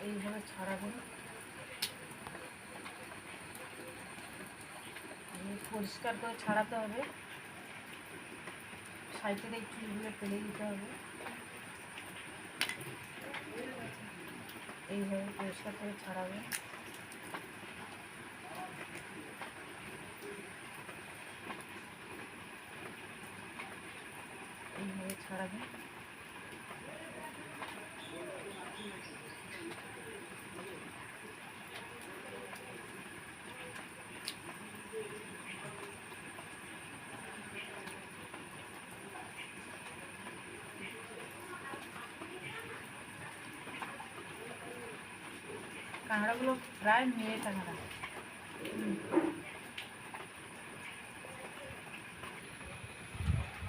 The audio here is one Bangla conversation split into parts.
এইভাবে ছাড়াবো। পরিষ্কার করে ছাড়াতে হবে, সাইডের এই চুলগুলো ফেলে দিতে হবে। এইভাবে পরিষ্কার করে ছাড়াবে। এইভাবে ছাড়াবে। কাঁকড়াগুলো প্রায় মেয়ে কাঁকড়া।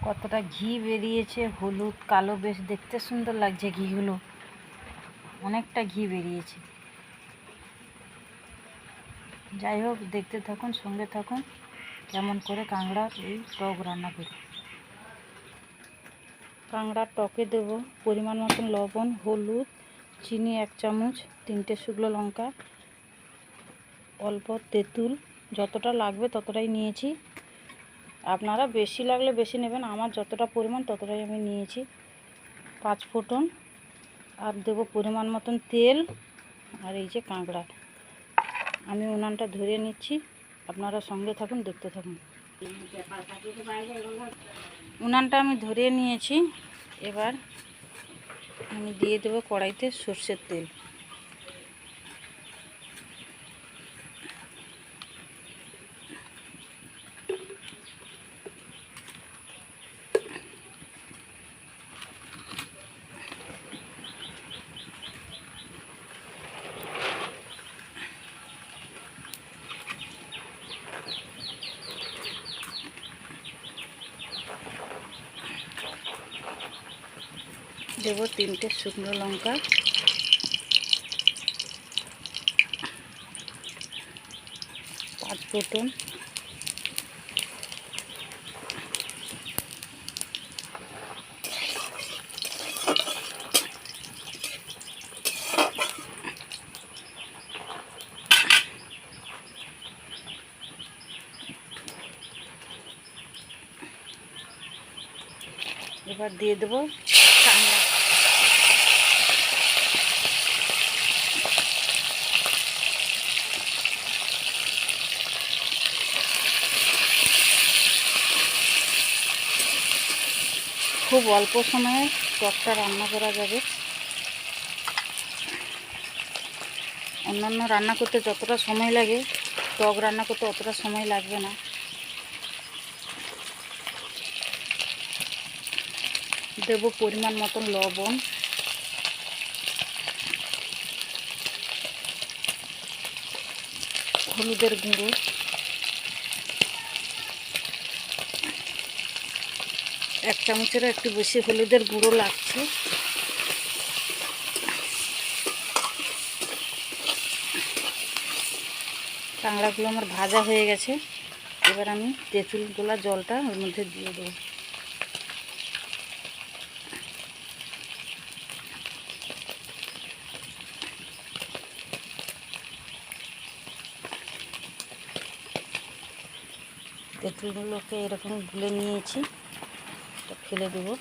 কতটা ঘি বেরিয়েছে, হলুদ কালো, বেশ দেখতে সুন্দর লাগছে ঘিগুলো, অনেকটা ঘি বেরিয়েছে। যাই হোক, দেখতে থাকুন, সঙ্গে থাকুন কেমন করে কাঁকড়ার এই টক রান্না করি। কাঁকড়ার টকে দেব পরিমাণ মতন লবণ, হলুদ, চিনি 1 চামচ, 3টে শুকনো লঙ্কা, অল্প তেঁতুল, যতটা লাগবে ততটাই নিয়েছি। আপনারা বেশি লাগলে বেশি নেবেন, আমার যতটা পরিমাণ ততটাই আমি নিয়েছি। 5 ফোঁটন, আর দেব পরিমাণ মতন তেল। আর এই যে কাঁকড়া, আমি উনানটা ধরিয়ে নিচ্ছি, আপনারা সঙ্গে থাকুন, দেখতে থাকুন। উনানটা আমি ধরিয়ে নিয়েছি। এবার আমি দিয়ে দেবো কড়াইতে সর্ষের তেল। দেব 3টে শুকনো লঙ্কা, 5 ফোঁটন, এবার দিয়ে দেবো কাঁকড়া। খুব অল্প সময়ে টকটা রান্না করা যাবে। অন্যান্য রান্না করতে যতটা সময় লাগে, টক রান্না করতে অতটা সময় লাগবে না। দেব পরিমাণ মতন লবণ, হলুদের গুঁড়ো, এক চামচেরও একটু বেশি হলুদের গুঁড়ো লাগছে। কাঁকড়াগুলো আমার ভাজা হয়ে গেছে। এবার আমি তেঁতুল গোলা জলটা ওর মধ্যে দিয়ে দেবো। তেঁতুলগুলোকে এরকম গুলে নিয়েছি, এটা ফেলে দেবো।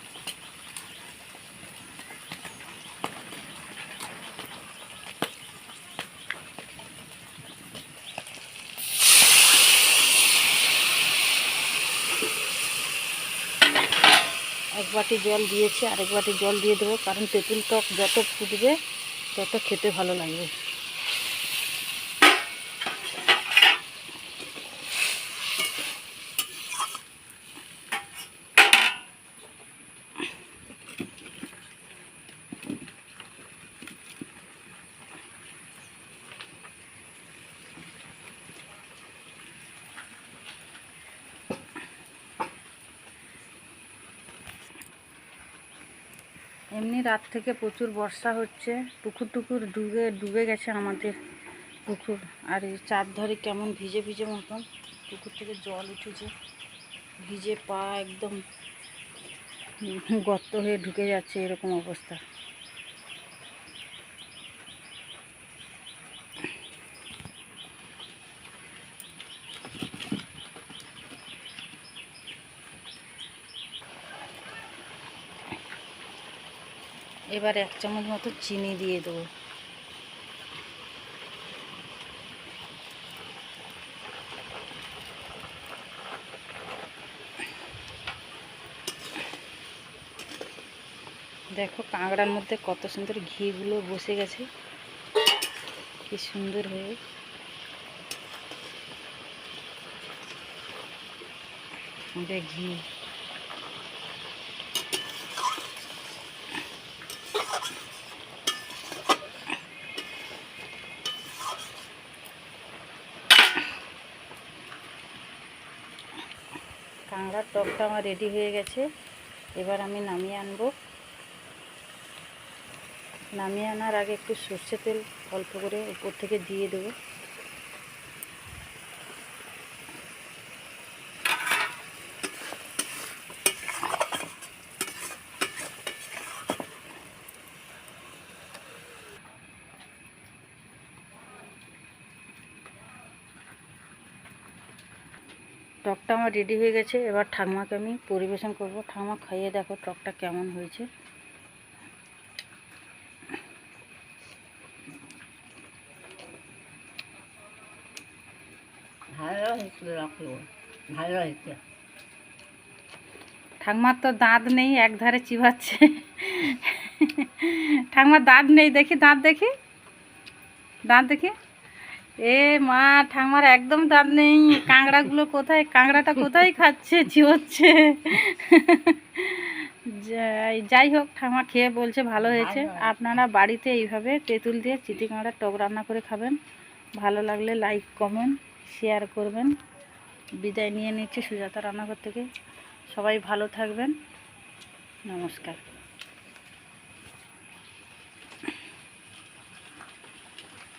এক বাটি জল দিয়েছি, আরেক বাটি জল দিয়ে দেবো, কারণ তেঁতুল টক যত ফুটবে তত খেতে ভালো লাগবে। এমনি রাত থেকে প্রচুর বর্ষা হচ্ছে, পুকুর টুকুর ডুবে গেছে আমাদের পুকুর। আর এই চারধারে কেমন ভিজে ভিজে মতন, পুকুর থেকে জল উঠেছে, ভিজে পা একদম গর্ত হয়ে ঢুকে যাচ্ছে, এরকম অবস্থা। এবার 1 চামচ মতো চিনি দিয়ে দেবো। দেখো কাঁকড়ার মধ্যে কত সুন্দর ঘিগুলো বসে গেছে, কি সুন্দর হয়ে ঘি। কাঁকড়ার টকটা আমার রেডি হয়ে গেছে। এবার আমি নামিয়ে আনবো। নামিয়ে আনার আগে একটু সর্ষে তেল অল্প করে উপর থেকে দিয়ে দেবো। টকটা আমার রেডি হয়ে গেছে। এবার ঠাকুমাকে আমি পরিবেশন করব। ঠাকুমা খাইয়ে দেখো টকটা কেমন হয়েছে। ভালো হয়েছে। ঠাকুমার তো দাঁত নেই, একধারে চিবাচ্ছে। ঠাকুমার দাঁত নেই, দেখি দাঁত দেখি, দাঁত দেখি। এ মা, ঠাকুমার একদম দাঁত নেই। কাঁকড়াগুলো কোথায়, কাঁকড়াটা কোথায় খাচ্ছে, চিবোচ্ছে। যাই হোক, ঠাকুমা খেয়ে বলছে ভালো হয়েছে। আপনারা বাড়িতে এইভাবে তেঁতুল দিয়ে চিতি কাঁকড়ার টক রান্না করে খাবেন। ভালো লাগলে লাইক কমেন্ট শেয়ার করবেন। বিদায় নিয়ে নিচ্ছি সুজাতা রান্নাঘর থেকে। সবাই ভালো থাকবেন। নমস্কার।